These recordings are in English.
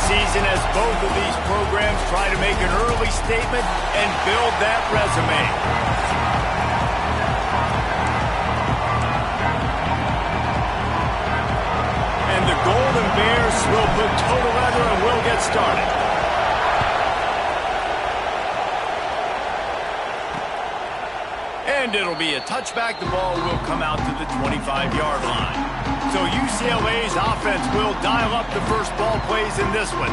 Season as both of these programs try to make an early statement and build that resume. And the Golden Bears will put toe to leather and will get started. And it'll be a touchback. The ball will come out to the 25-yard line. So UCLA's offense will dial up the first ball plays in this one.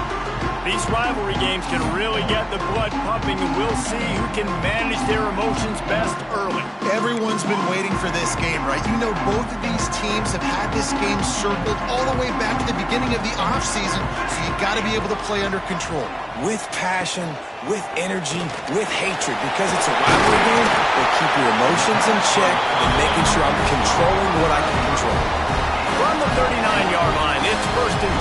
These rivalry games can really get the blood pumping, and we'll see who can manage their emotions best early. Everyone's been waiting for this game, right? You know, both of these teams have had this game circled all the way back to the beginning of the offseason, so you got to be able to play under control. With passion, with energy, with hatred, because it's a rivalry game, we'll keep your emotions in check and making sure I'm controlling what I can control. From the 39-yard line, it's 1st and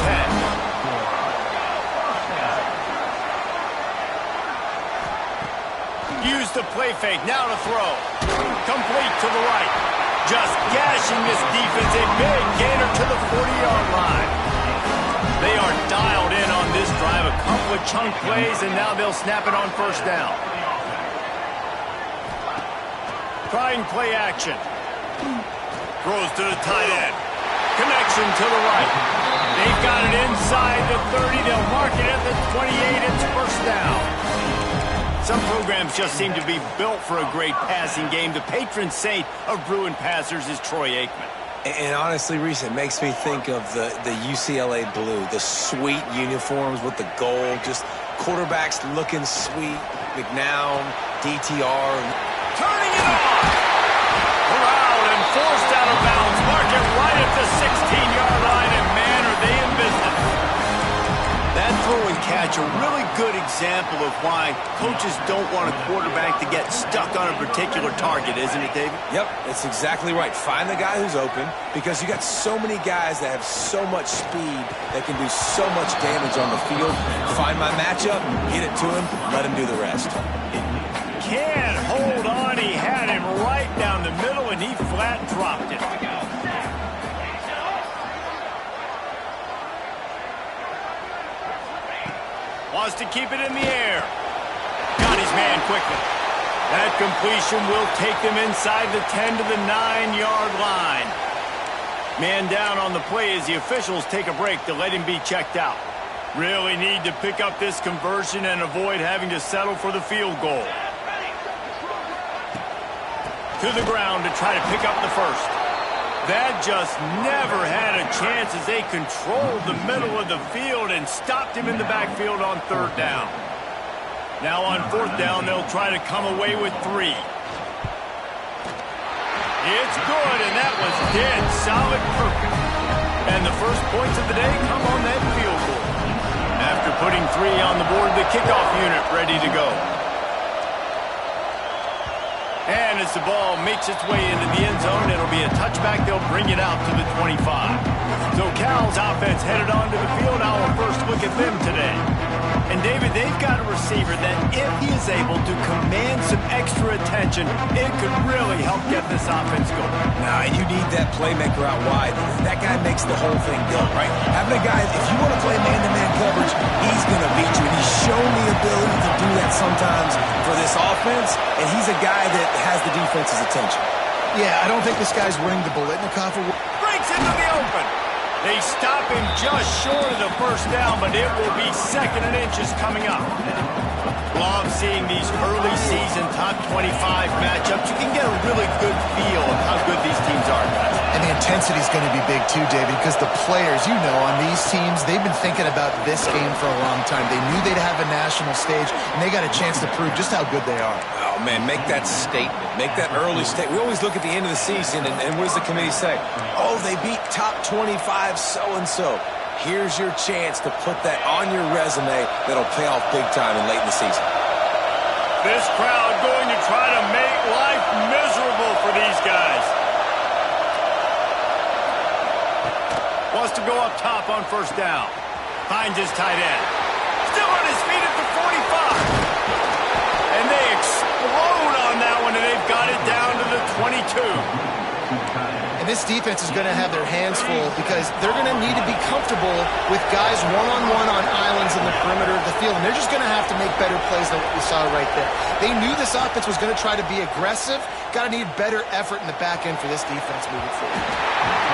10. Use the play fake, now to throw. Complete to the right. Just gashing this defense, a big gainer to the 40-yard line. They are dialed in on this drive, a couple of chunk plays, and now they'll snap it on 1st down. Trying play action. Throws to the tight end. Connection to the right. They've got it inside the 30. They'll mark it at the 28. It's 1st down. Some programs just seem to be built for a great passing game. The patron saint of Bruin passers is Troy Aikman. And honestly, Reese, it makes me think of the UCLA blue, the sweet uniforms with the gold, just quarterbacks looking sweet. McNown, DTR. Turning it on! Corralled and forced out of bounds. Mark it right at the 16-yard line, and man, are they in business. That throw and catch, a really good example of why coaches don't want a quarterback to get stuck on a particular target, isn't it, David? Yep, that's exactly right. Find the guy who's open, because you got so many guys that have so much speed that can do so much damage on the field. Find my matchup, get it to him, let him do the rest. Can't hold on. He had him right down the middle, and he flat dropped it. Wants to keep it in the air. Got his man quickly. That completion will take them inside the 10 to the 9-yard line. Man down on the play as the officials take a break to let him be checked out. Really need to pick up this conversion and avoid having to settle for the field goal. To the ground to try to pick up the first. That just never had a chance as they controlled the middle of the field and stopped him in the backfield on 3rd down. Now on 4th down, they'll try to come away with 3. It's good, and that was dead solid perfect. And the first points of the day come on that field goal. After putting 3 on the board, the kickoff unit ready to go. And as the ball makes its way into the end zone, it'll be a touchback. They'll bring it out to the 25. So Cal's offense headed onto the field. Our first look at them today. And David, they've got a receiver that if he is able to command some extra attention, it could really help get this offense going. Now, you need that playmaker out wide. That guy makes the whole thing go, right? Having a guy, if you want to play man-to-man coverage, he's going to beat you. And he's shown the ability to do that sometimes for this offense, and he's a guy that has the defense's attention. Yeah, I don't think this guy's winning the Bolitnikov award. Breaks into the open. They stop him just short of the 1st down, but it will be 2nd and inches coming up. Love seeing these early season top 25 matchups. You can get a really good feel of how good these teams are, guys. And the intensity is going to be big too, David, because the players, you know, on these teams, they've been thinking about this game for a long time. They knew they'd have a national stage, and they got a chance to prove just how good they are. Oh, man, make that statement. Make that early statement. We always look at the end of the season, and what does the committee say? Oh, they beat top 25 so-and-so. Here's your chance to put that on your resume that'll pay off big time and late in the season. This crowd going to try to make life miserable for these guys. Wants to go up top on first down. Finds his tight end. Still on his feet at the 45. And they explode on that one, and they've got it down to the 22. And this defense is going to have their hands full because they're going to need to be comfortable with guys one-on-one on islands in the perimeter of the field. And they're just going to have to make better plays than what we saw right there. They knew this offense was going to try to be aggressive. Got to need better effort in the back end for this defense moving forward.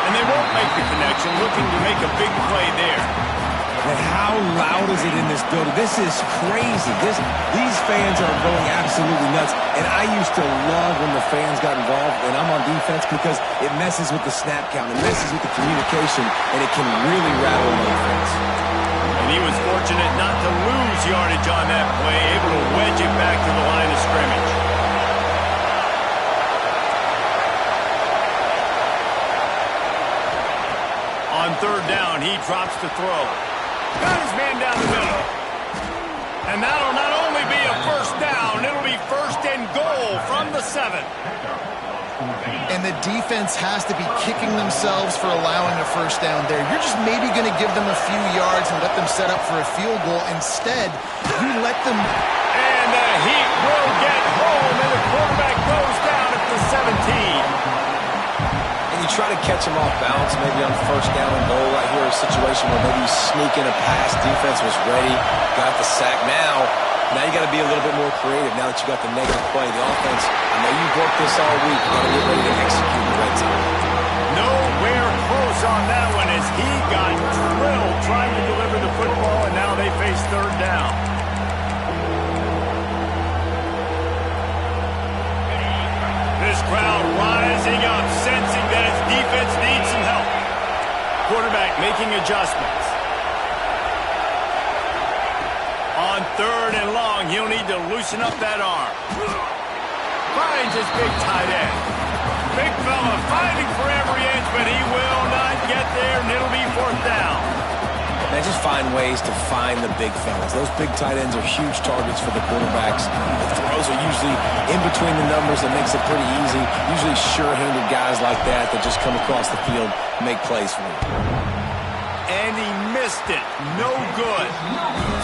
And they won't make the connection, looking to make a big play there. And how loud is it in this building? This is crazy. These fans are going absolutely nuts. And I used to love when the fans got involved when I'm on defense because it messes with the snap count. It messes with the communication, and it can really rattle an offense. And he was fortunate not to lose yardage on that play, able to wedge it back to the line of scrimmage. On third down, he drops to throw. Got his man down the middle. And that'll not only be a first down, it'll be first and goal from the 7. And the defense has to be kicking themselves for allowing a first down there. You're just maybe going to give them a few yards and let them set up for a field goal. Instead, you let them... And the Heat will get home, and the quarterback goes down at the 17. You try to catch him off balance, maybe on first down and goal right here, a situation where maybe you sneak in a pass, defense was ready, got the sack. Now you got to be a little bit more creative now that you got the negative play. The offense, I know you've worked this all week, you got to get ready to execute the red zone. Nowhere close on that one as he got drilled trying to deliver the football, and now they face third down. This crowd rising up, sensing that its defense needs some help. Quarterback making adjustments. On third and long, he'll need to loosen up that arm. Finds his big tight end. Big fella fighting for every inch, but he will not get there, and it'll be fourth down. They just find ways to find the big fellas. Those big tight ends are huge targets for the quarterbacks. The throws are usually in between the numbers. That makes it pretty easy. Usually sure-handed guys like that just come across the field and make plays for them. And he missed it. No good.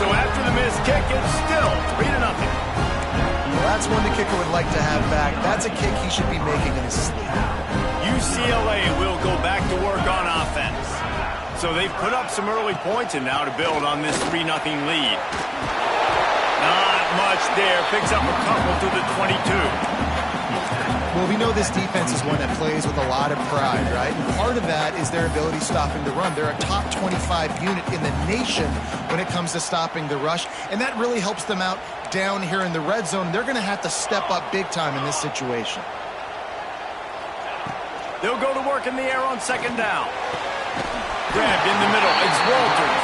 So after the missed kick, it's still 3-0. Well, that's one the kicker would like to have back. That's a kick he should be making in his sleep. UCLA will go back to work on offense. So they've put up some early points and now to build on this 3-0 lead. Not much there. Picks up a couple to the 22. Well, we know this defense is one that plays with a lot of pride, right? And part of that is their ability stopping the run. They're a top 25 unit in the nation when it comes to stopping the rush, and that really helps them out down here in the red zone. They're going to have to step up big time in this situation. They'll go to work in the air on second down. Grabbed in the middle. It's Walters.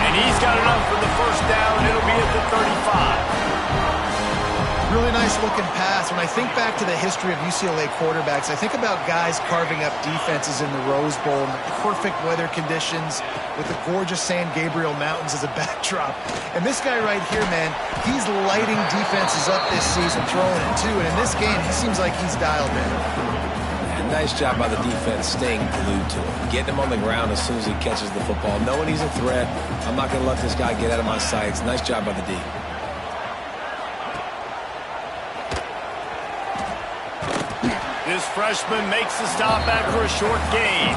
And he's got enough for the first down. It'll be at the 35. Really nice looking pass. When I think back to the history of UCLA quarterbacks, I think about guys carving up defenses in the Rose Bowl in the perfect weather conditions with the gorgeous San Gabriel Mountains as a backdrop. And this guy right here, man, he's lighting defenses up this season, throwing it too. And in this game, he seems like he's dialed in. Nice job by the defense staying glued to him, getting him on the ground as soon as he catches the football, knowing he's a threat. I'm not going to let this guy get out of my sights. Nice job by the D. This freshman makes the stop after a short gain.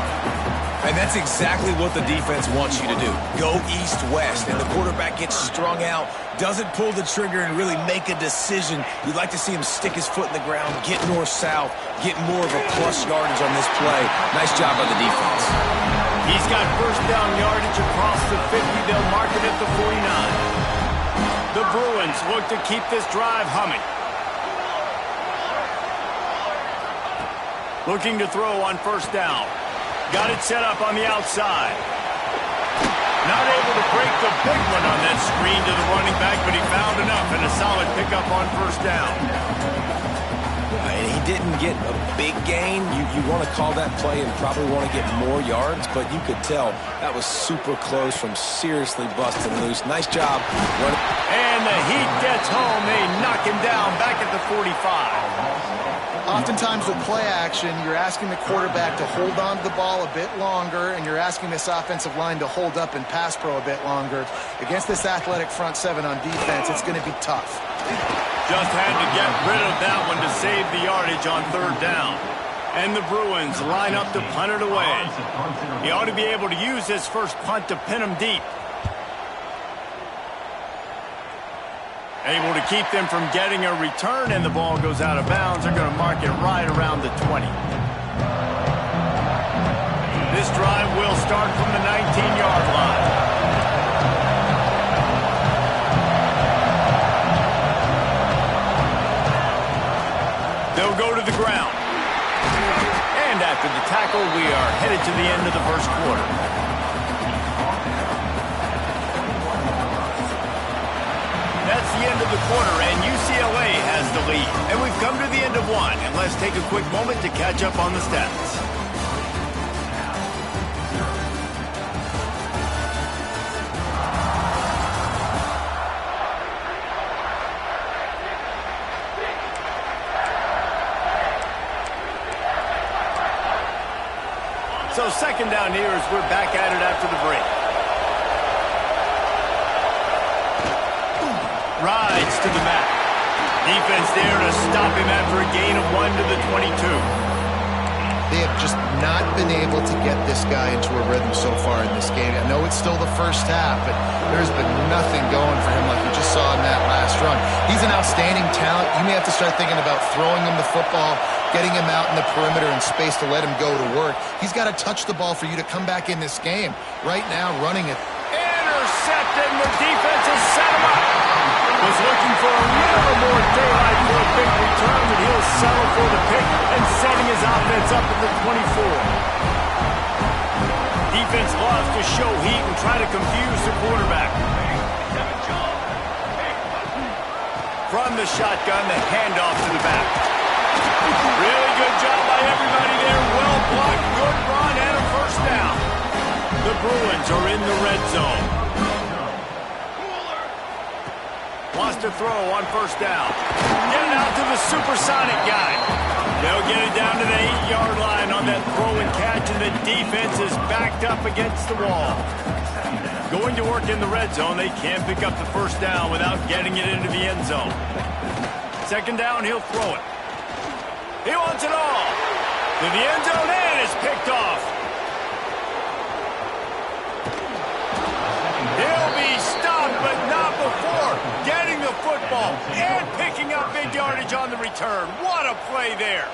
And that's exactly what the defense wants you to do. Go east-west, and the quarterback gets strung out, doesn't pull the trigger and really make a decision. You'd like to see him stick his foot in the ground, get north-south, get more of a plus yardage on this play. Nice job by the defense. He's got first down yardage across the 50. They'll mark it at the 49. The Bruins look to keep this drive humming. Looking to throw on first down. Got it set up on the outside. Not able to break the big one on that screen to the running back, but he found enough and a solid pickup on first down. And he didn't get a big gain. You want to call that play and probably want to get more yards, but you could tell that was super close from seriously busting loose. Nice job. And the Heat get gets home. They knock him down back at the 45. Oftentimes with play action, you're asking the quarterback to hold on to the ball a bit longer, and you're asking this offensive line to hold up and pass pro a bit longer. Against this athletic front seven on defense, it's going to be tough. Just had to get rid of that one to save the yardage on third down. And the Bruins line up to punt it away. He ought to be able to use his first punt to pin him deep. Able to keep them from getting a return, and the ball goes out of bounds. They're going to mark it right around the 20. This drive will start from the 19-yard line. They'll go to the ground. And after the tackle, we are headed to the end of the first quarter. That's the end of the quarter, and UCLA has the lead. And we've come to the end of one, and let's take a quick moment to catch up on the stats. So second down here as we're back at it after the break. Rides to the back. Defense there to stop him after a gain of 1 to the 22. They have just not been able to get this guy into a rhythm so far in this game. I know it's still the first half, but there's been nothing going for him like you just saw in that last run. He's an outstanding talent. You may have to start thinking about throwing him the football, getting him out in the perimeter in space to let him go to work. He's got to touch the ball for you to come back in this game. Right now, running it. Intercepted, and the defense has set him up. Was looking for a little more daylight for a big return, but he'll settle for the pick and setting his offense up at the 24. Defense loves to show heat and try to confuse the quarterback. From the shotgun, the handoff to the back. Really good job by everybody there. Well blocked, good run, and a first down. The Bruins are in the red zone. Wants to throw on first down. Get it out to the supersonic guy. They'll get it down to the 8-yard line on that throw and catch, and the defense is backed up against the wall. Going to work in the red zone, they can't pick up the first down without getting it into the end zone. Second down, he'll throw it. He wants it all. To the end zone, and it's picked off. He'll be stopped, but not before getting the football and picking up big yardage on the return. What a play there.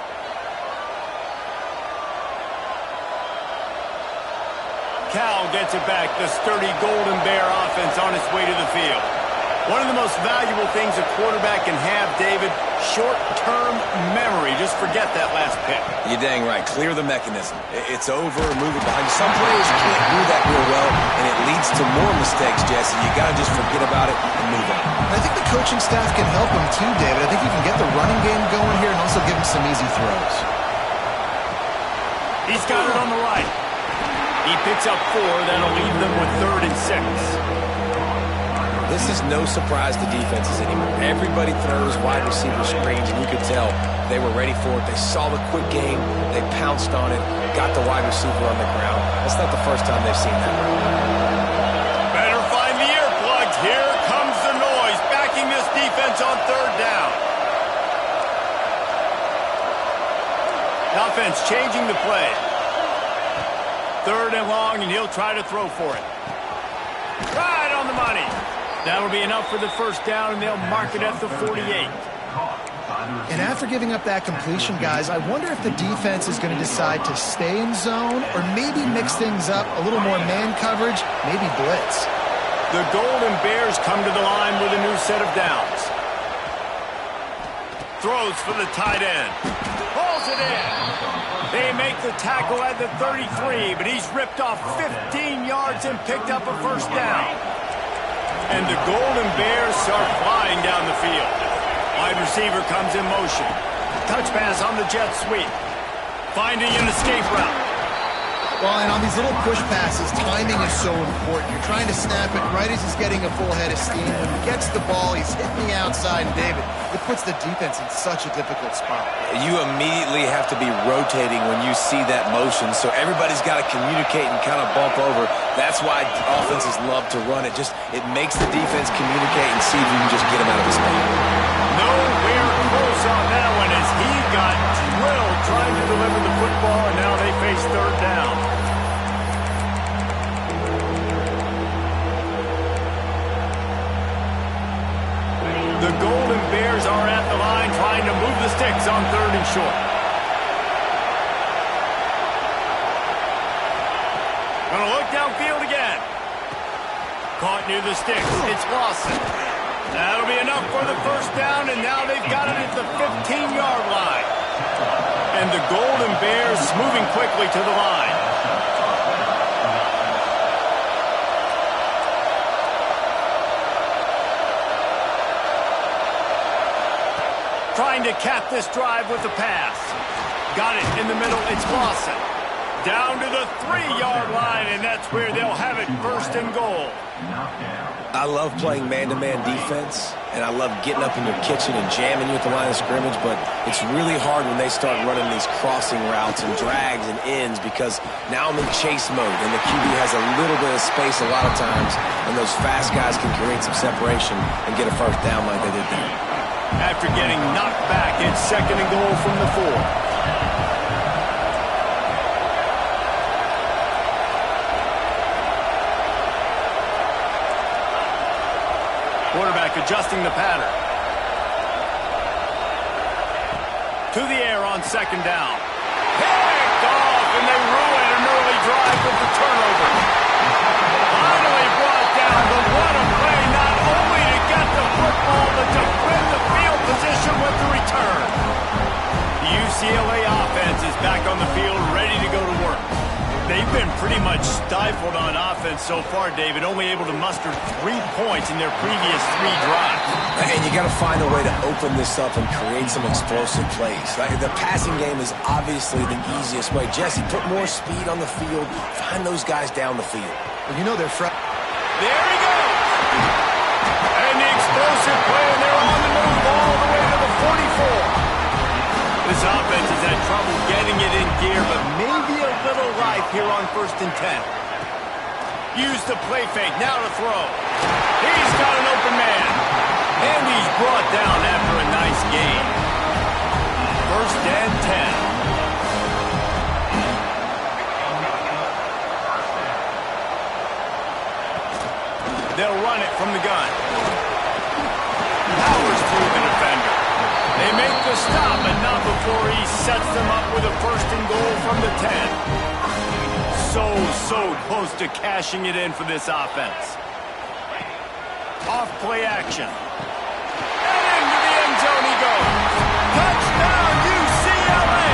Cal gets it back. The sturdy Golden Bear offense on its way to the field. One of the most valuable things a quarterback can have, David, short-term memory. Just forget that last pick. You're dang right. Clear the mechanism. It's over, move it behind you. Some players can't do that real well, and it leads to more mistakes, Jesse. You got to just forget about it and move on. I think the coaching staff can help him too, David. I think you can get the running game going here and also give him some easy throws. He's got it on the right. He picks up 4. That'll leave them with 3rd and 6. This is no surprise to defenses anymore. Everybody throws wide receiver screens, and you could tell they were ready for it. They saw the quick game. They pounced on it, got the wide receiver on the ground. That's not the first time they've seen that. Better find the earplugs. Here comes the noise, backing this defense on third down. Offense changing the play. 3rd and long, and he'll try to throw for it. Right on the money. That'll be enough for the first down, and they'll mark it at the 48. And after giving up that completion, guys, I wonder if the defense is going to decide to stay in zone or maybe mix things up, a little more man coverage, maybe blitz. The Golden Bears come to the line with a new set of downs. Throws for the tight end. Pulls it in. They make the tackle at the 33, but he's ripped off 15 yards and picked up a first down. And the Golden Bears are flying down the field. Wide receiver comes in motion. Touch pass on the jet sweep. Finding an escape route. Well, and on these little push passes, timing is so important. You're trying to snap it right as he's getting a full head of steam. When he gets the ball, he's hitting the outside, and David, it puts the defense in such a difficult spot. You immediately have to be rotating when you see that motion, so everybody's got to communicate and kind of bump over. That's why offenses love to run it. It makes the defense communicate and see if you can just get him out of his spot. Nowhere close on that one as he got drilled trying to deliver the football, and now they face third down. The Golden Bears are at the line trying to move the sticks on 3rd and short. Gonna look downfield again. Caught near the sticks. It's Lawson. That'll be enough for the first down, and now they've got it at the 15-yard line. And the Golden Bears moving quickly to the line. Trying to cap this drive with the pass. Got it in the middle. It's Lawson. Down to the 3-yard line, and that's where they'll have it 1st and goal. I love playing man-to-man defense, and I love getting up in your kitchen and jamming you at the line of scrimmage, but it's really hard when they start running these crossing routes and drags and ends because now I'm in chase mode, and the QB has a little bit of space a lot of times, and those fast guys can create some separation and get a first down like they did there. After getting knocked back, it's 2nd and goal from the 4. Quarterback adjusting the pattern. To the air on 2nd down. Picked off, and they ruin an early drive with the turnover. Finally brought down, but what a play, not only to get the football, but to win the field position with the return. The UCLA offense is back on the field, ready to go to work. They've been pretty much stifled on offense so far, David, only able to muster 3 points in their previous 3 drives. And you got to find a way to open this up and create some explosive plays. The passing game is obviously the easiest way. Jesse, put more speed on the field. Find those guys down the field. Well, you know they're There he goes! And the explosive play, and they're on the move all the way to the 44. This offense has had trouble getting it in gear, but maybe a little life here on 1st and 10. Use the play fake, now to throw. He's got an open man. And he's brought down after a nice gain. 1st and 10. They'll run it from the gun. Powers through the defender. They make the stop, but not before he sets them up with a 1st and goal from the 10. So close to cashing it in for this offense. Off play action. And into the end zone he goes. Touchdown, UCLA!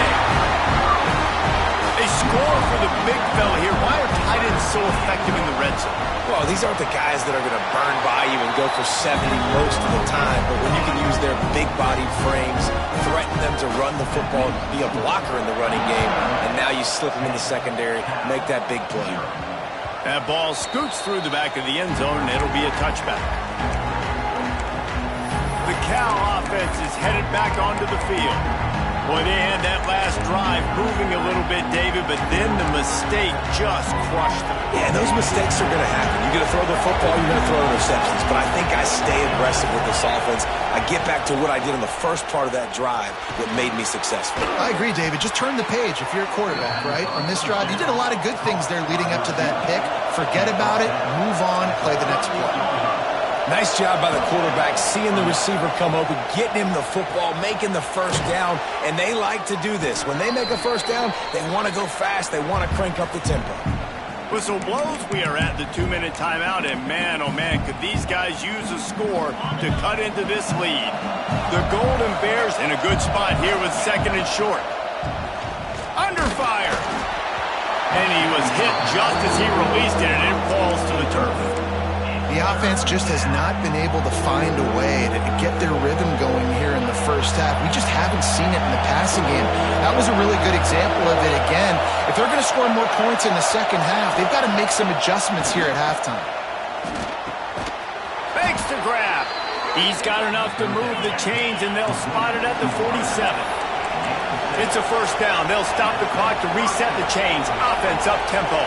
They score for the big fella here. Why are tight ends so effective in the red zone? Well, these aren't the guys that are going to burn by you and go for 70 most of the time, but when you can use their big-bodied frames, threaten them to run the football, be a blocker in the running game, and now you slip them in the secondary, make that big play. That ball scoots through the back of the end zone, and it'll be a touchback. The Cal offense is headed back onto the field. Boy, they had that last drive moving a little bit, David, but then the mistake just crushed them. Yeah, those mistakes are going to happen. You're going to throw the football, you're going to throw interceptions, but I think I stay aggressive with this offense. I get back to what I did in the first part of that drive that made me successful. I agree, David. Just turn the page if you're a quarterback, right? On this drive, you did a lot of good things there leading up to that pick. Forget about it, move on, play the next play. Nice job by the quarterback, seeing the receiver come open, getting him the football, making the first down, and they like to do this. When they make a first down, they want to go fast, they want to crank up the tempo. Whistle blows, we are at the 2-minute timeout, and man, oh man, could these guys use a score to cut into this lead. The Golden Bears in a good spot here with 2nd and short. Under fire! And he was hit just as he released it, and it falls to the turf. The offense just has not been able to find a way to get their rhythm going here in the 1st first half. We just haven't seen it in the passing game. That was a really good example of it again. If they're going to score more points in the second half, they've got to make some adjustments here at halftime. Fakes to grab. He's got enough to move the chains, and they'll spot it at the 47. It's a first down. They'll stop the clock to reset the chains. Offense up tempo.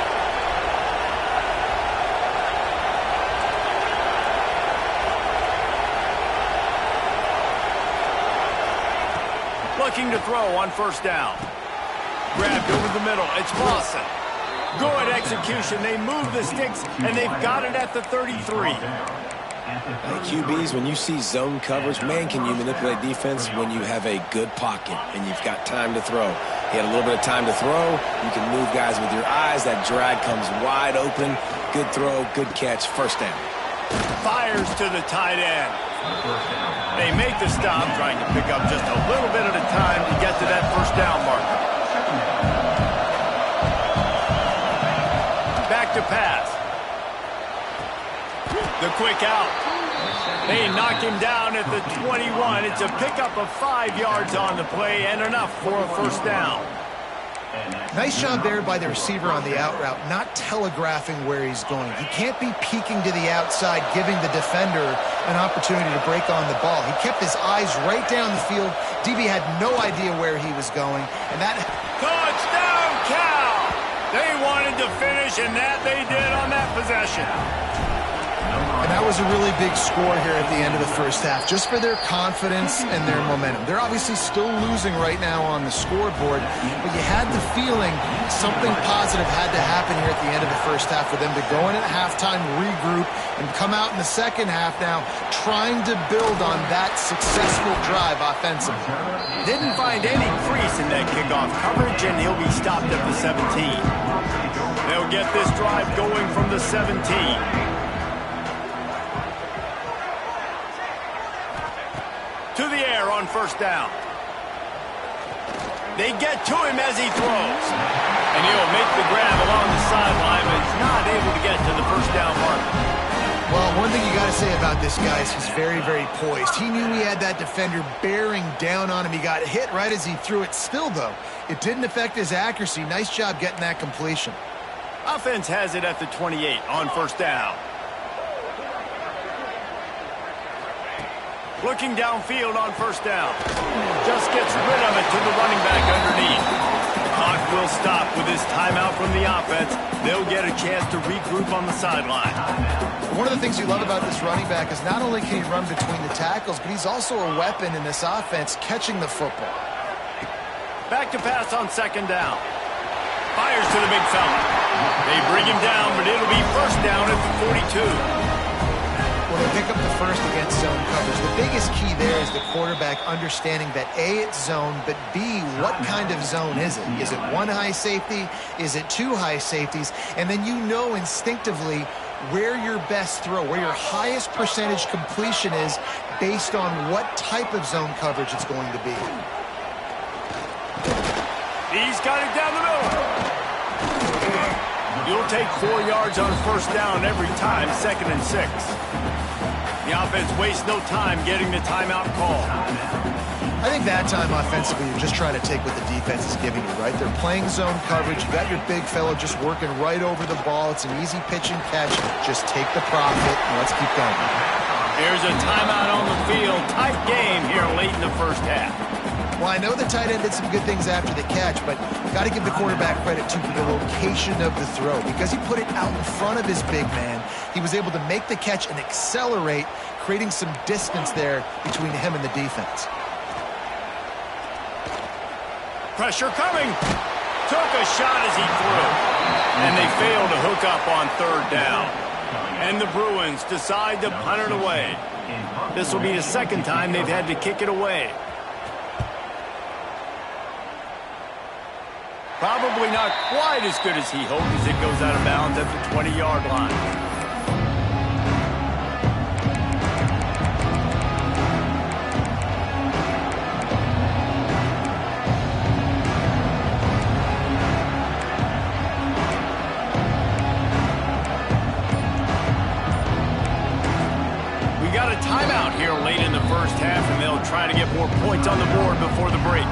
Looking to throw on first down. Grabbed over the middle. It's Lawson. Good execution. They move the sticks, and they've got it at the 33. Hey, QBs, when you see zone coverage, man, can you manipulate defense when you have a good pocket and you've got time to throw. He had a little bit of time to throw. You can move guys with your eyes. That drag comes wide open. Good throw, good catch, first down. Fires to the tight end. They make the stop, trying to pick up just a little bit at a time to get to that first down marker. Back to pass. The quick out. They knock him down at the 21. It's a pickup of 5 yards on the play and enough for a first down. Nice job there by the receiver on the out route, not telegraphing where he's going. He can't be peeking to the outside, giving the defender an opportunity to break on the ball. He kept his eyes right down the field. DB had no idea where he was going. And that... Touchdown, Cal! They wanted to finish, and that they did on that possession. And that was a really big score here at the end of the first half, just for their confidence and their momentum. They're obviously still losing right now on the scoreboard, but you had the feeling something positive had to happen here at the end of the first half for them to go in at halftime, regroup, and come out in the second half now trying to build on that successful drive offensively. Didn't find any crease in that kickoff coverage, and he'll be stopped at the 17. They'll get this drive going from the 17. To the air on first down. They get to him as he throws. And he'll make the grab along the sideline, but he's not able to get to the first down marker. Well, one thing you got to say about this guy is he's very, very poised. He knew he had that defender bearing down on him. He got hit right as he threw it. Still, though, it didn't affect his accuracy. Nice job getting that completion. Offense has it at the 28 on first down. Looking downfield on first down. Just gets rid of it to the running back underneath. The clock will stop with this timeout from the offense. They'll get a chance to regroup on the sideline. One of the things you love about this running back is not only can he run between the tackles, but he's also a weapon in this offense catching the football. Back to pass on second down. Fires to the big fella. They bring him down, but it'll be first down at the 42. Well, they pick up the first against zone coverage. The biggest key there is the quarterback understanding that A, it's zone, but B, what kind of zone is it? Is it one high safety? Is it two high safeties? And then you know instinctively where your best throw, where your highest percentage completion is based on what type of zone coverage it's going to be. He's got it down the middle. You'll take 4 yards on first down every time, 2nd and 6. The offense wastes no time getting the timeout call. I think that time offensively, you're just trying to take what the defense is giving you, right? They're playing zone coverage. You got your big fellow just working right over the ball. It's an easy pitch and catch. Just take the profit and let's keep going. Here's a timeout on the field. Tight game here late in the first half. Well, I know the tight end did some good things after the catch, but got to give the quarterback credit to the location of the throw. Because he put it out in front of his big man, he was able to make the catch and accelerate, creating some distance there between him and the defense. Pressure coming. Took a shot as he threw. And they fail to hook up on third down. And the Bruins decide to punt it away. This will be the second time they've had to kick it away. Probably not quite as good as he hoped as it goes out of bounds at the 20-yard line. We got a timeout here late in the first first half, and they'll try to get more points on the board before the break.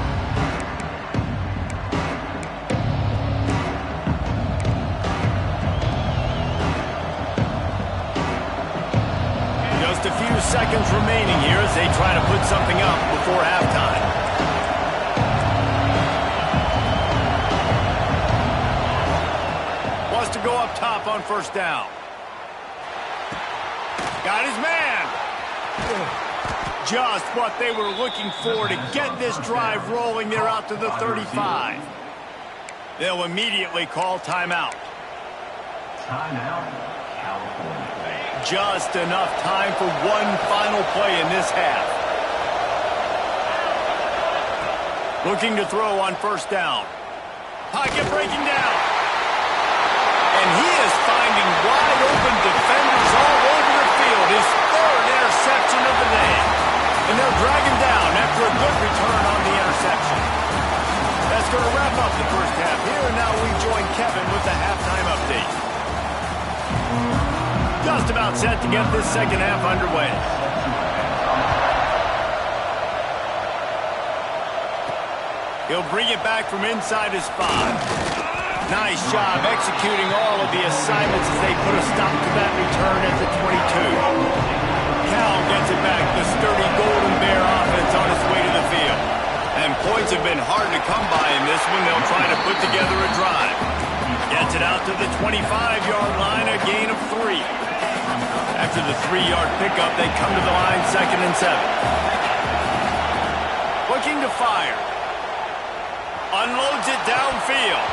Just a few seconds remaining here as they try to put something up before halftime. Wants to go up top on first down. Got his man. Just what they were looking for to get this drive rolling. They're out to the 35. They'll immediately call timeout. Timeout, California. Just enough time for one final play in this half. Looking to throw on first down. Pocket breaking down. And he is finding wide open defenders all over the field. His third interception of the day. And they'll drag him down after a good return on the interception. That's going to wrap up the first half here. And now we join Kevin with the halftime update. Just about set to get this second half underway. He'll bring it back from inside his 5. Nice job executing all of the assignments as they put a stop to that return at the 22. Cal gets it back, the sturdy Golden Bear offense on its way to the field. And points have been hard to come by in this one. They'll try to put together a drive. Gets it out to the 25-yard line, a gain of 3. After the 3-yard pickup, they come to the line 2nd and 7. Looking to fire. Unloads it downfield.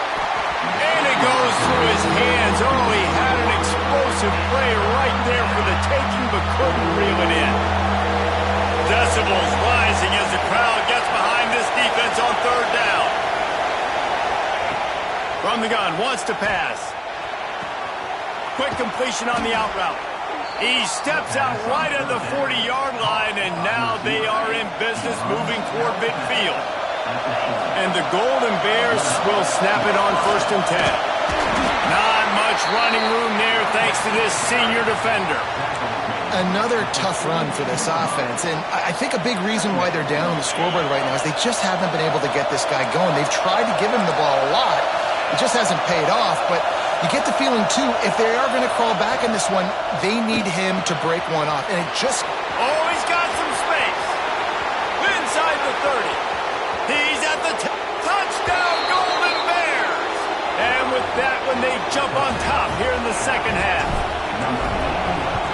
And it goes through his hands. Oh, he had an explosive play right there for the taking, but couldn't reel it in. Decibels rising as the crowd gets behind this defense on third down. From the gun, wants to pass. Quick completion on the out route. He steps out right at the 40-yard line, and now they are in business moving toward midfield. And the Golden Bears will snap it on 1st and 10. Not much running room there thanks to this senior defender. Another tough run for this offense, and I think a big reason why they're down on the scoreboard right now is they just haven't been able to get this guy going. They've tried to give him the ball a lot. It just hasn't paid off, but you get the feeling, too, if they are going to crawl back in this one, they need him to break one off. And it just... Oh, he's got some space. Inside the 30. He's at the touchdown, Golden Bears. And with that one, they jump on top here in the second half.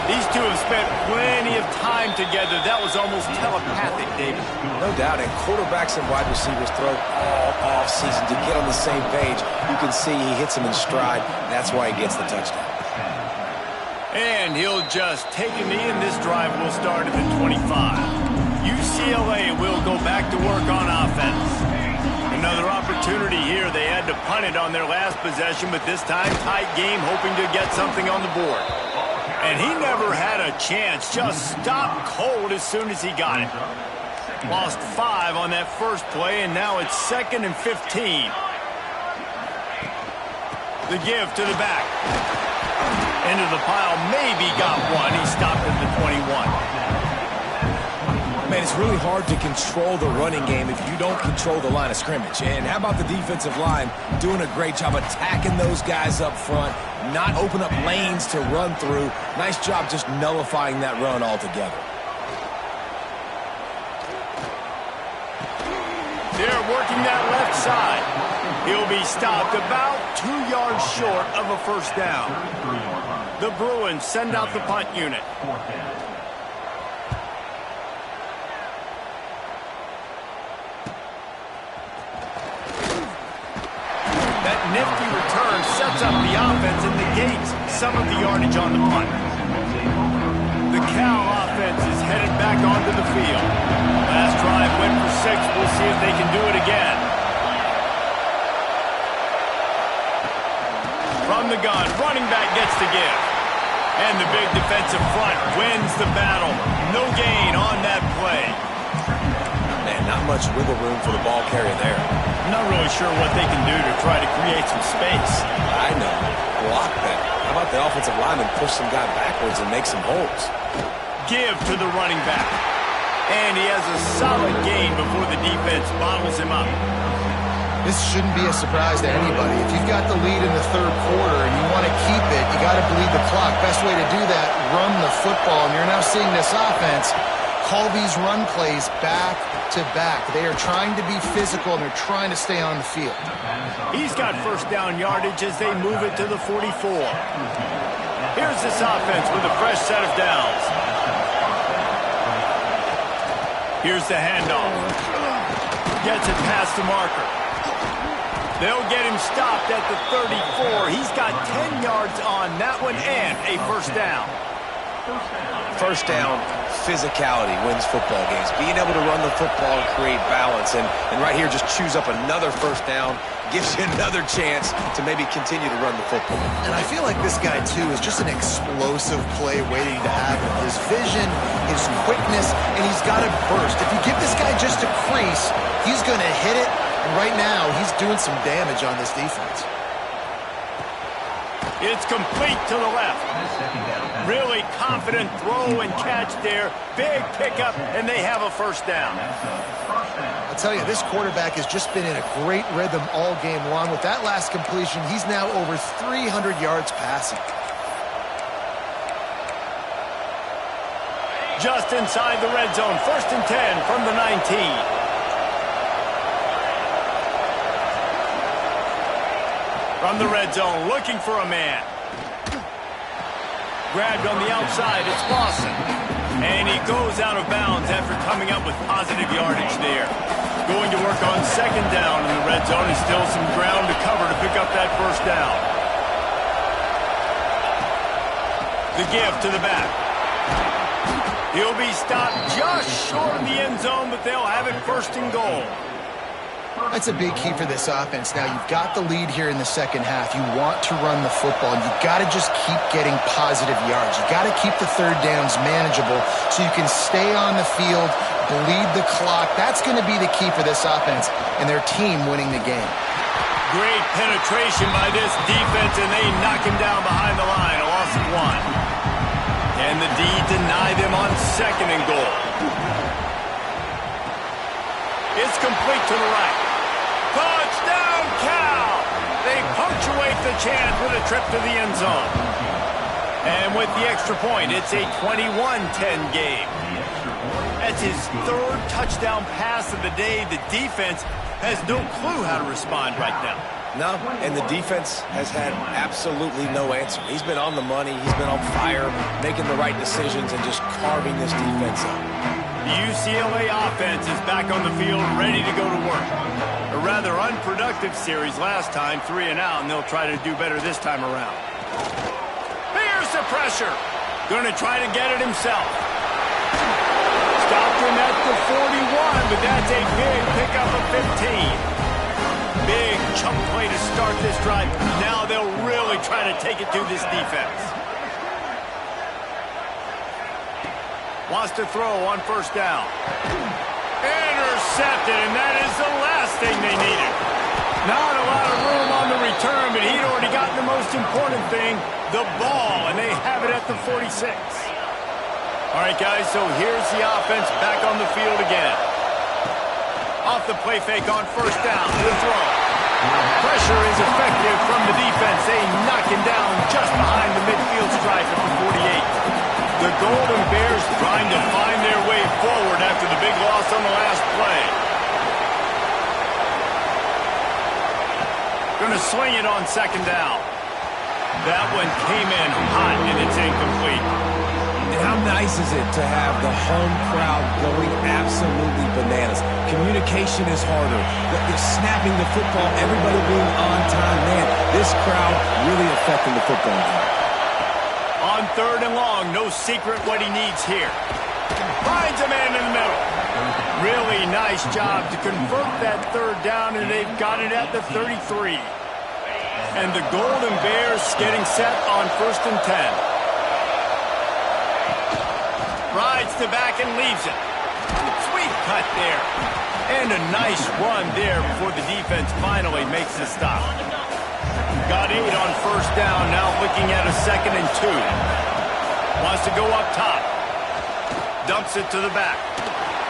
These two have spent plenty of time together. That was almost telepathic, David. No doubt, and quarterbacks and wide receivers throw all off-season to get on the same page. You can see he hits him in stride. That's why he gets the touchdown. And he'll just take a knee, and this drive will start at the 25. UCLA will go back to work on offense. Another opportunity here. They had to punt it on their last possession, but this time tight game, hoping to get something on the board. And he never had a chance. Just stopped cold as soon as he got it. Lost 5 on that first play, and now it's 2nd and 15. The give to the back. Into the pile, maybe got one. He stopped at the 21. Man, it's really hard to control the running game if you don't control the line of scrimmage. And how about the defensive line doing a great job attacking those guys up front, not open up lanes to run through. Nice job just nullifying that run altogether. They're working that left side. He'll be stopped about 2 yards short of a first down. The Bruins send out the punt unit. That nifty return sets up the offense and negates some of the yardage on the punt. The Cal offense is headed back onto the field. Last drive went for 6. We'll see if they can do it again. From the gun, running back gets the give. And the big defensive front wins the battle. No gain on that play. Man, not much wiggle room for the ball carrier there. I'm not really sure what they can do to try to create some space. I know. Block that. How about the offensive lineman push some guy backwards and make some holes? Give to the running back. And he has a solid gain before the defense bottles him up. This shouldn't be a surprise to anybody. If you've got the lead in the third quarter and you want to keep it, you got to bleed the clock. Best way to do that, run the football. And you're now seeing this offense call these run plays back to back. They are trying to be physical, and they're trying to stay on the field. He's got first down yardage as they move it to the 44. Here's this offense with a fresh set of downs. Here's the handoff. Gets it past the marker. They'll get him stopped at the 34. He's got 10 yards on that one and a first down. First down, physicality wins football games. Being able to run the football and create balance. And right here, just choose up another first down, gives you another chance to maybe continue to run the football. And I feel like this guy, too, is just an explosive play waiting to happen. His vision, his quickness, and he's got a burst. If you give this guy just a crease, he's going to hit it. And right now, he's doing some damage on this defense. It's complete to the left. Really confident throw and catch there. Big pickup, and they have a first down. I'll tell you, this quarterback has just been in a great rhythm all game long. With that last completion, he's now over 300 yards passing. Just inside the red zone. First and 10 from the 19. From the red zone, looking for a man. Grabbed on the outside, it's Lawson. And he goes out of bounds after coming up with positive yardage there. Going to work on second down in the red zone. And still some ground to cover to pick up that first down. The give to the back. He'll be stopped just short of the end zone, but they'll have it first and goal. That's a big key for this offense. Now, you've got the lead here in the second half. You want to run the football, and you've got to just keep getting positive yards. You've got to keep the third downs manageable so you can stay on the field, bleed the clock. That's going to be the key for this offense and their team winning the game. Great penetration by this defense, and they knock him down behind the line. A loss of 1. And the D deny them on second and goal. It's complete to the right. Touchdown, Cal! They punctuate the chance with a trip to the end zone. And with the extra point, it's a 21-10 game. That's his third touchdown pass of the day. The defense has no clue how to respond right now. No, and the defense has had absolutely no answer. He's been on the money. He's been on fire, making the right decisions and just carving this defense up. The UCLA offense is back on the field, ready to go to work. A rather unproductive series last time, 3 and out, and they'll try to do better this time around. Here's the pressure. Going to try to get it himself. Stopped him at the 41, but that's a big pickup of 15. Big chunk play to start this drive. Now they'll really try to take it to this defense. Wants to throw on first down. Intercepted, and that is the last thing they needed. Not a lot of room on the return, but he'd already gotten the most important thing, the ball, and they have it at the 46. All right, guys, so here's the offense back on the field again. Off the play fake on first down, the throw. Pressure is effective from the defense. They knock him down just behind the midfield stripe at the 48. The Golden Bears trying to find their way forward after the big loss on the last play. Going to swing it on second down. That one came in hot, and it's incomplete. And how nice is it to have the home crowd going absolutely bananas? Communication is harder. They're snapping the football, everybody being on time. Man, this crowd really affecting the football game. On third and long, no secret what he needs here. Finds a man in the middle. Really nice job to convert that third down, and they've got it at the 33. And the Golden Bears getting set on first and 10. Rides the back and leaves it. Sweet cut there. And a nice run there before the defense finally makes the stop. Got 8 on first down, now looking at a second and 2. Wants to go up top. Dumps it to the back.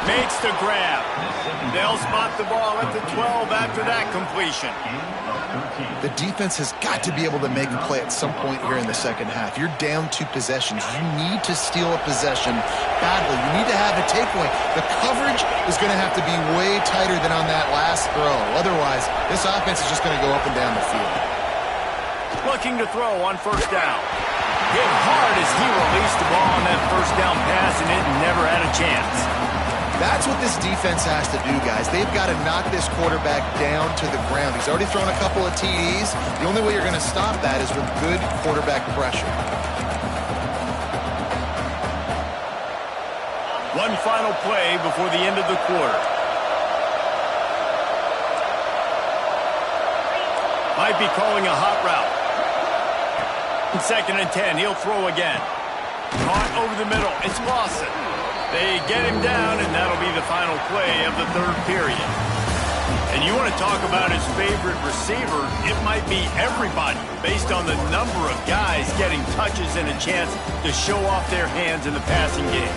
Makes the grab. They'll spot the ball at the 12 after that completion. The defense has got to be able to make a play at some point here in the second half. You're down 2 possessions. You need to steal a possession badly. You need to have a takeaway. The coverage is going to have to be way tighter than on that last throw. Otherwise, this offense is just going to go up and down the field. Looking to throw on first down. Hit hard as he released the ball on that first down pass, and it never had a chance. That's what this defense has to do, guys. They've got to knock this quarterback down to the ground. He's already thrown a couple of TDs. The only way you're going to stop that is with good quarterback pressure. One final play before the end of the quarter. Might be calling a hot route. 2nd and 10, he'll throw again. Caught over the middle, it's Lawson. They get him down, and that'll be the final play of the 3rd period. And you want to talk about his favorite receiver, it might be everybody, based on the number of guys getting touches and a chance to show off their hands in the passing game.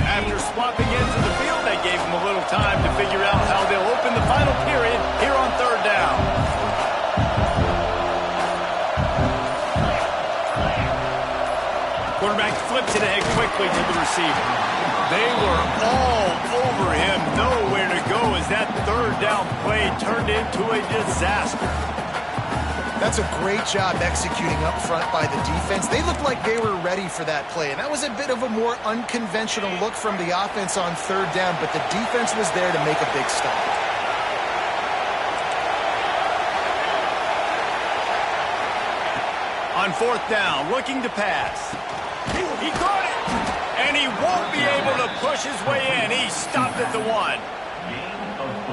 After swapping into the field, they gave him a little time to figure out how they'll open the final period here on 3rd down. Quarterback flips it ahead quickly to the receiver. They were all over him, nowhere to go as that 3rd down play turned into a disaster. That's a great job executing up front by the defense. They looked like they were ready for that play, and that was a bit of a more unconventional look from the offense on 3rd down, but the defense was there to make a big stop. On 4th down, looking to pass. He caught it, and he won't be able to push his way in. He stopped at the 1.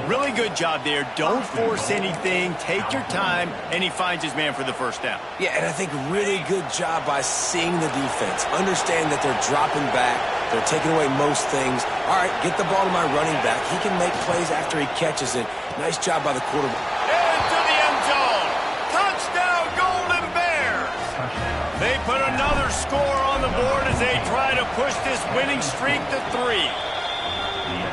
Really good job there. Don't force anything. Take your time, and he finds his man for the 1st down. Yeah, and I think really good job by seeing the defense. Understand that they're dropping back. They're taking away most things. All right, get the ball to my running back. He can make plays after he catches it. Nice job by the quarterback. Into the end zone. Touchdown, Golden Bears. They put another score on the board as they try to push this winning streak to 3.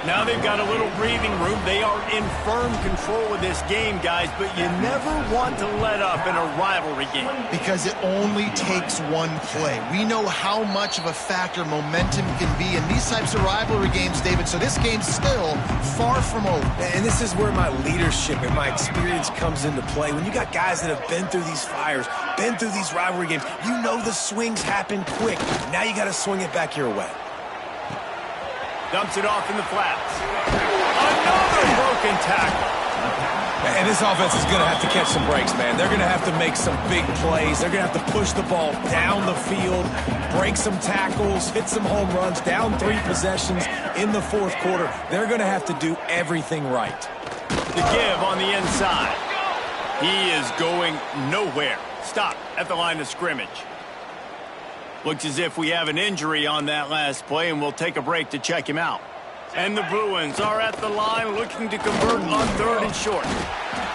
Now they've got a little breathing room. They are in firm control of this game, guys, but you never want to let up in a rivalry game. Because it only takes one play. We know how much of a factor momentum can be in these types of rivalry games, David, so this game's still far from over. And this is where my leadership and my experience comes into play. When you got guys that have been through these fires, been through these rivalry games, you know the swings happen quick. Now you got to swing it back your way. Dumps it off in the flats. Another broken tackle. And this offense is going to have to catch some breaks, man. They're going to have to make some big plays. They're going to have to push the ball down the field, break some tackles, hit some home runs, down 3 possessions in the 4th quarter. They're going to have to do everything right. The give on the inside. He is going nowhere. Stop at the line of scrimmage. Looks as if we have an injury on that last play, and we'll take a break to check him out. And the Bruins are at the line looking to convert on 3rd and short.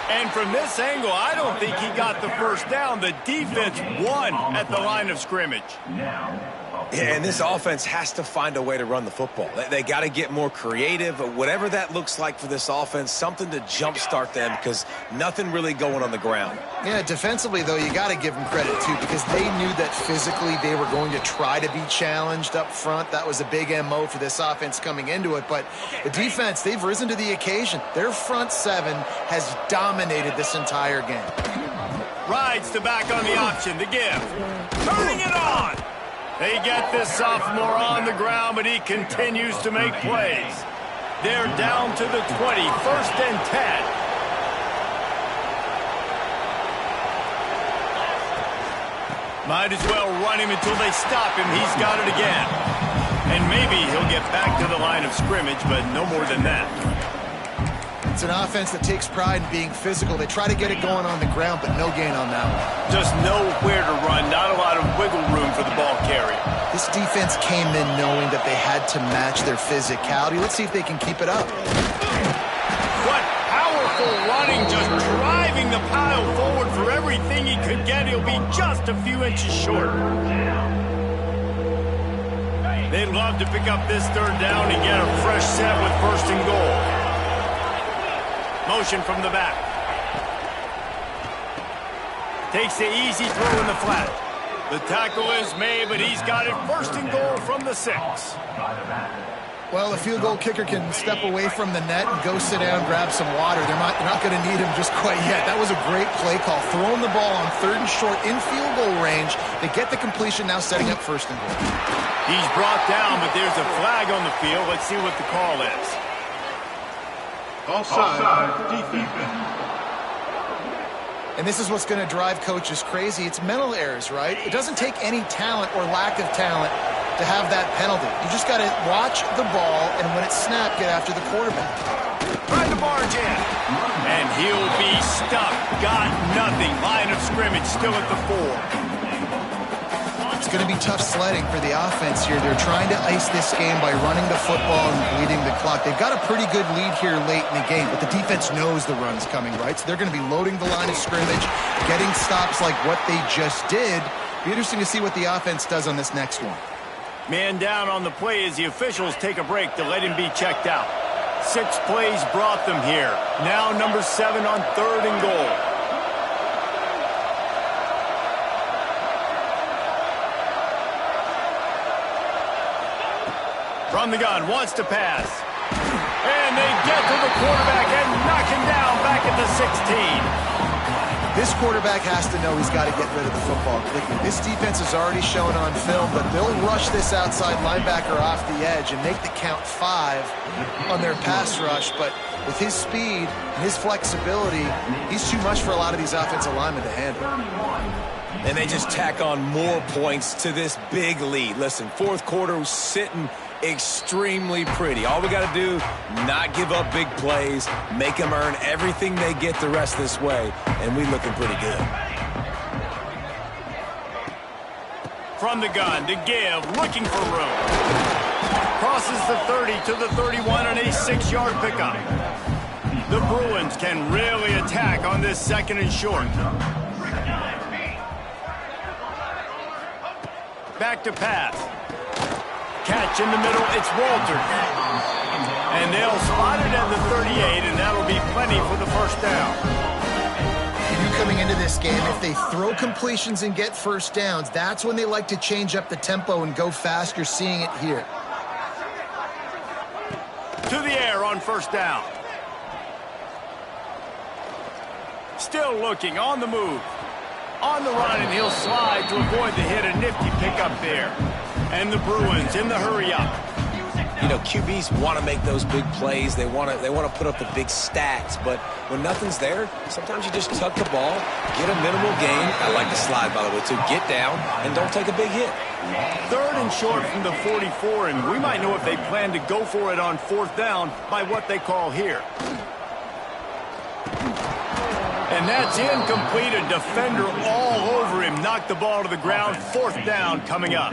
And from this angle, I don't think he got the 1st down. The defense won at the line of scrimmage. Yeah, and this offense has to find a way to run the football. They got to get more creative, whatever that looks like for this offense, something to jumpstart them because nothing really going on the ground. Yeah, defensively, though, you got to give them credit, too, because they knew that physically they were going to try to be challenged up front. That was a big MO for this offense coming into it. But the defense, they've risen to the occasion. Their front 7 has dominated this entire game. Rides the back on the option, the give. Turning it on. They get this sophomore on the ground, but he continues to make plays. They're down to the 20, 1st and 10. Might as well run him until they stop him. He's got it again. And maybe he'll get back to the line of scrimmage, but no more than that. It's an offense that takes pride in being physical. They try to get it going on the ground, but no gain on that one. Just nowhere to run, not a lot of wiggle room for the ball carrier. This defense came in knowing that they had to match their physicality. Let's see if they can keep it up. What powerful running, just driving pile forward for everything he could get. He'll be just a few inches short. They'd love to pick up this third down and get a fresh set with first and goal. Motion from the back. Takes the easy throw in the flat. The tackle is made, but he's got it first and goal from the 6. Well, a field goal kicker can step away from the net and go sit down, grab some water. They're not going to need him just quite yet. That was a great play call. Throwing the ball on 3rd and short in field goal range. They get the completion, now setting up first and goal. He's brought down, but there's a flag on the field. Let's see what the call is. Offside, defense. And this is what's going to drive coaches crazy. It's mental errors, right? It doesn't take any talent or lack of talent to have that penalty. You just got to watch the ball, and when it's snapped, get after the quarterback. Trying to barge in. And he'll be stuck. Got nothing. Line of scrimmage still at the 4. It's going to be tough sledding for the offense here. They're trying to ice this game by running the football and bleeding the clock. They've got a pretty good lead here late in the game, but the defense knows the run's coming, right? So they're going to be loading the line of scrimmage, getting stops like what they just did. Be interesting to see what the offense does on this next one. Man down on the play as the officials take a break to let him be checked out. 6 plays brought them here. Now number 7 on 3rd and goal. From the gun, wants to pass. And they get to the quarterback and knock him down back at the 16. This quarterback has to know he's got to get rid of the football quickly. This defense is already shown on film, but they'll rush this outside linebacker off the edge and make the count 5 on their pass rush. But with his speed and his flexibility, he's too much for a lot of these offensive linemen to handle. And they just tack on more points to this big lead. Listen, 4th quarter was sitting extremely pretty. All we got to do, not give up big plays, make them earn everything they get the rest this way, and we looking pretty good. From the gun to give, looking for room. Crosses the 30 to the 31 on a 6-yard pickup. The Bruins can really attack on this 2nd and short. Back to pass. Catch in the middle, it's Walters. And they'll spot it at the 38, and that'll be plenty for the first down. You coming into this game, if they throw completions and get first downs, that's when they like to change up the tempo and go fast. You're seeing it here. To the air on first down. Still looking, on the move. On the run, and he'll slide to avoid the hit. A nifty pickup there. And the Bruins in the hurry up. You know, QBs want to make those big plays. They want to put up the big stats. But when nothing's there, sometimes you just tuck the ball, get a minimal gain. I like the slide, by the way, too. Get down and don't take a big hit. 3rd and short from the 44, and we might know if they plan to go for it on 4th down by what they call here. And that's incomplete. A defender all over him. Knocked the ball to the ground. 4th down coming up.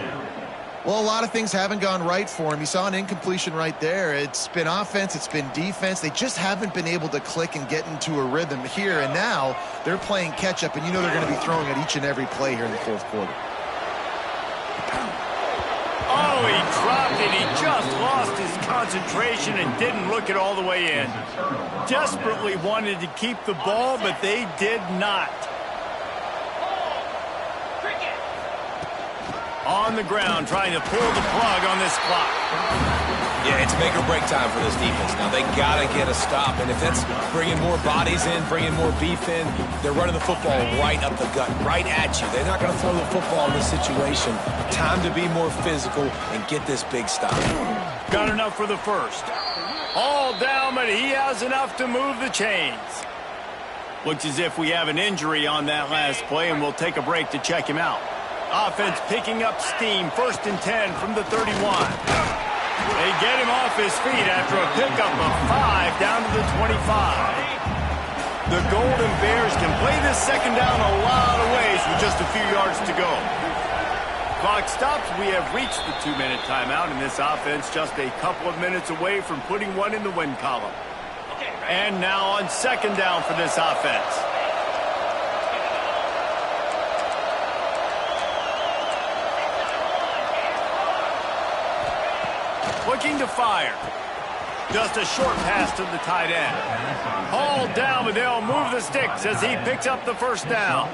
Well, a lot of things haven't gone right for him. You saw an incompletion right there. It's been offense, it's been defense. They just haven't been able to click and get into a rhythm here. And now they're playing catch-up, and you know they're going to be throwing at each and every play here in the 4th quarter. Oh, he dropped it. He just lost his concentration and didn't look it all the way in. Desperately wanted to keep the ball, but they did not. On the ground, trying to pull the plug on this clock. Yeah, it's make or break time for this defense. Now, they got to get a stop, and if that's bringing more bodies in, bringing more beef in, they're running the football right up the gut, right at you. They're not going to throw the football in this situation. Time to be more physical and get this big stop. Got enough for the first. All down, but he has enough to move the chains. Looks as if we have an injury on that last play, and we'll take a break to check him out. Offense picking up steam. 1st and 10 from the 31. They get him off his feet after a pickup of 5 down to the 25. The Golden Bears can play this 2nd down a lot of ways with just a few yards to go. Clock stops. We have reached the 2-minute timeout, and this offense just a couple of minutes away from putting one in the win column. And now on 2nd down for this offense. Looking to fire. Just a short pass to the tight end. Hauled down, but they'll move the sticks as he picks up the first down.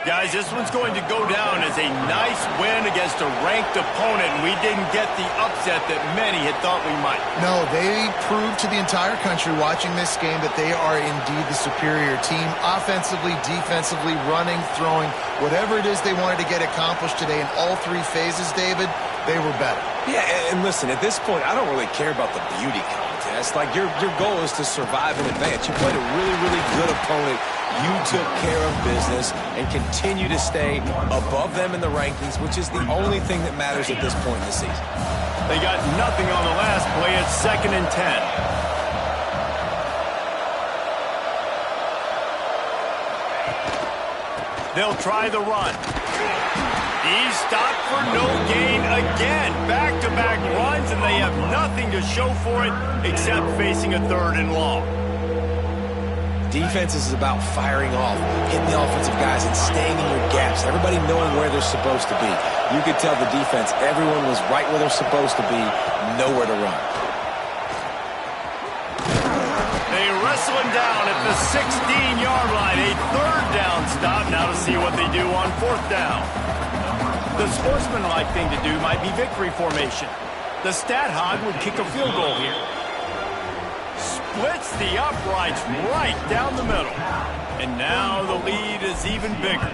Guys, this one's going to go down as a nice win against a ranked opponent, and we didn't get the upset that many had thought we might. No, they proved to the entire country watching this game that they are indeed the superior team. Offensively, defensively, running, throwing, whatever it is they wanted to get accomplished today in all three phases, David, they were better. Yeah, and listen, at this point, I don't really care about the beauty contest. Like, your goal is to survive and advance. You played a really, really good opponent. You took care of business and continue to stay above them in the rankings, which is the only thing that matters at this point in the season. They got nothing on the last play. It's 2nd and 10. They'll try the run. He's stopped for no gain again. Back-to-back runs, and they have nothing to show for it except facing a 3rd and long. Defense is about firing off, hitting the offensive guys, and staying in your gaps. Everybody knowing where they're supposed to be. You could tell the defense, everyone was right where they're supposed to be, nowhere to run. They wrestle him down at the 16-yard line. A 3rd down stop. Now to see what they do on 4th down. The sportsmanlike thing to do might be victory formation. The stat hog would kick a field goal here. Splits the uprights right down the middle. And now the lead is even bigger.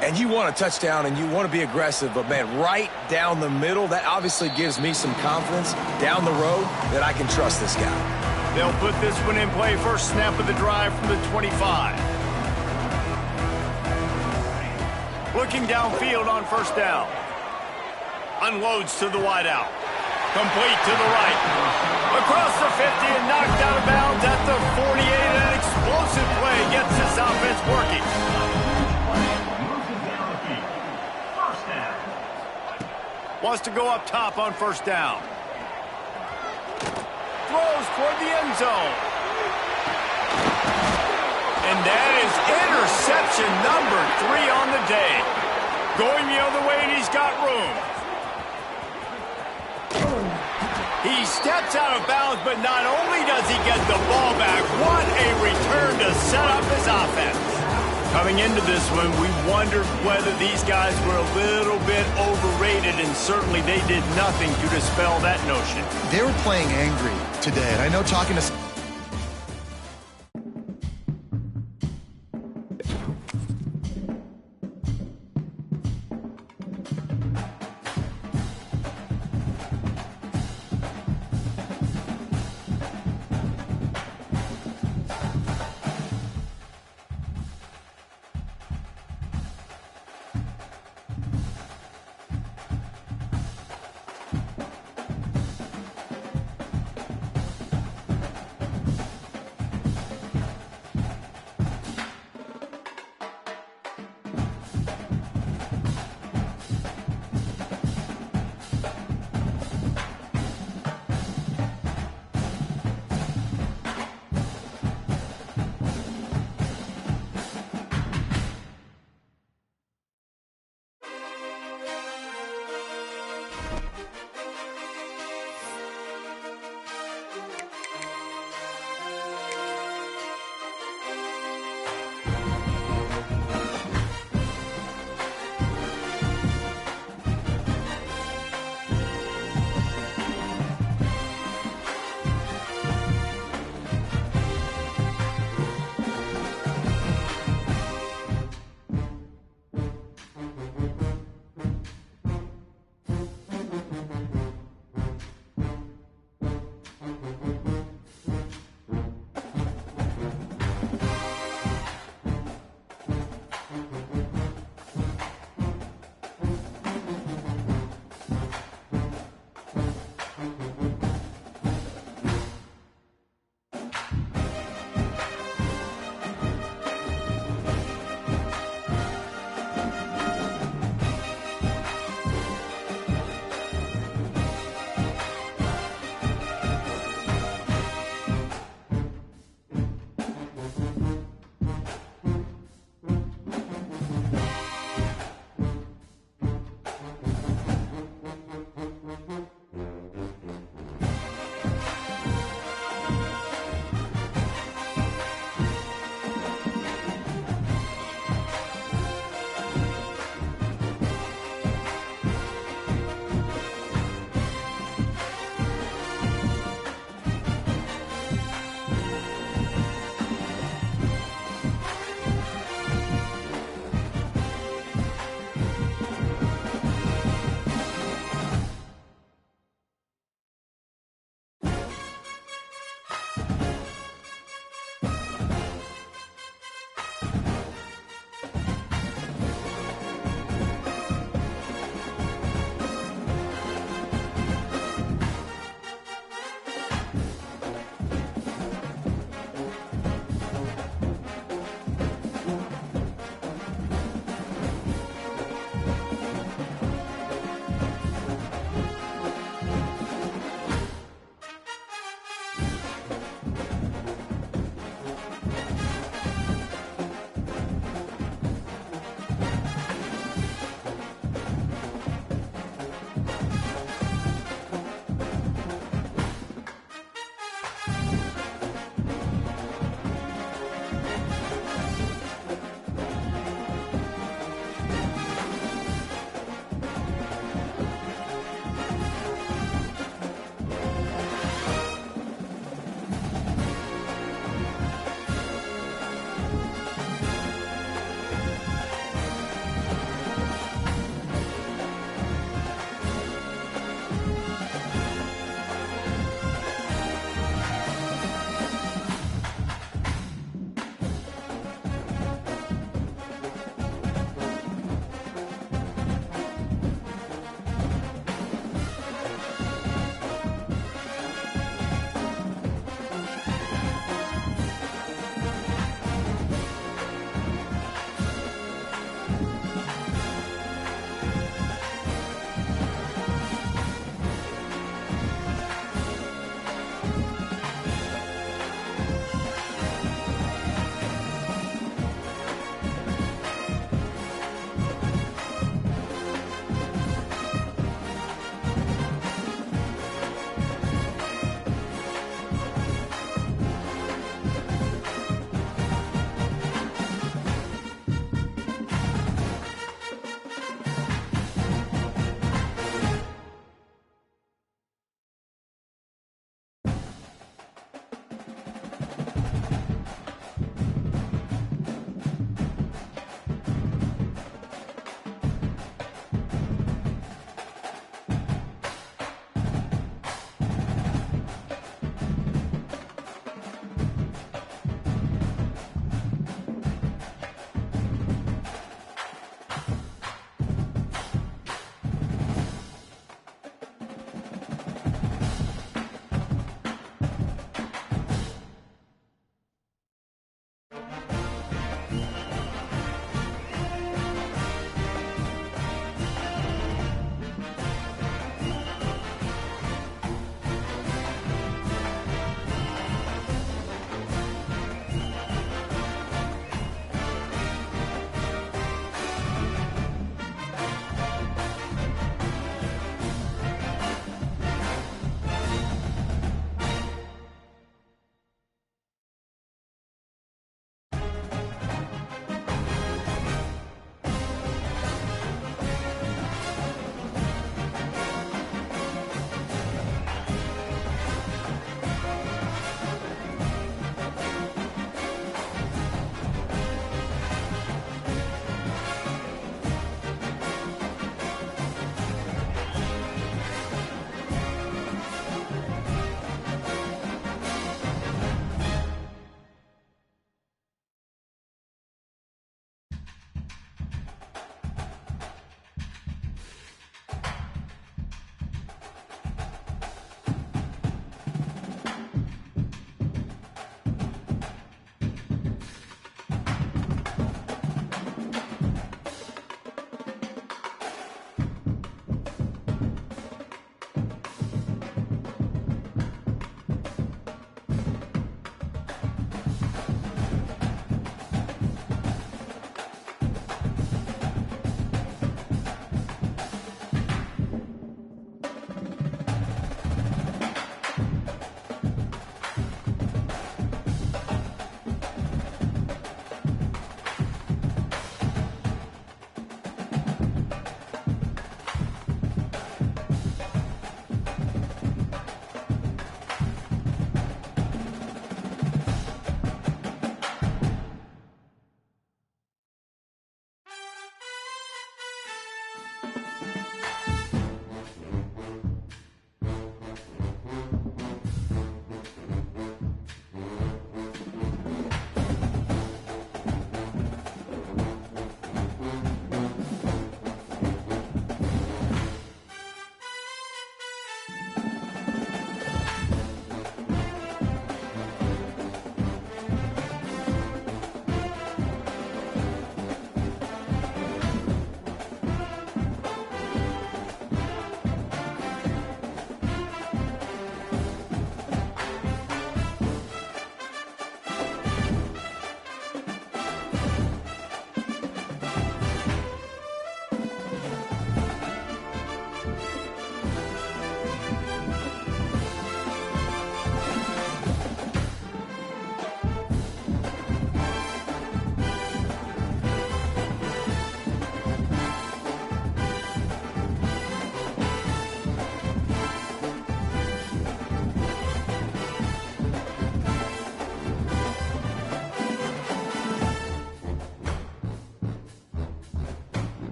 And you want a touchdown and you want to be aggressive, but man, right down the middle, that obviously gives me some confidence down the road that I can trust this guy. They'll put this one in play. First snap of the drive from the 25. Looking downfield on 1st down. Unloads to the wideout. Complete to the right. Across the 50 and knocked out of bounds at the 48. An explosive play gets this offense working. Wants to go up top on 1st down. Throws toward the end zone. And that is interception number 3 on the day. Going the other way, and he's got room. He steps out of bounds, but not only does he get the ball back, what a return to set up his offense. Coming into this one, we wondered whether these guys were a little bit overrated, and certainly they did nothing to dispel that notion. They were playing angry today, and I know talking to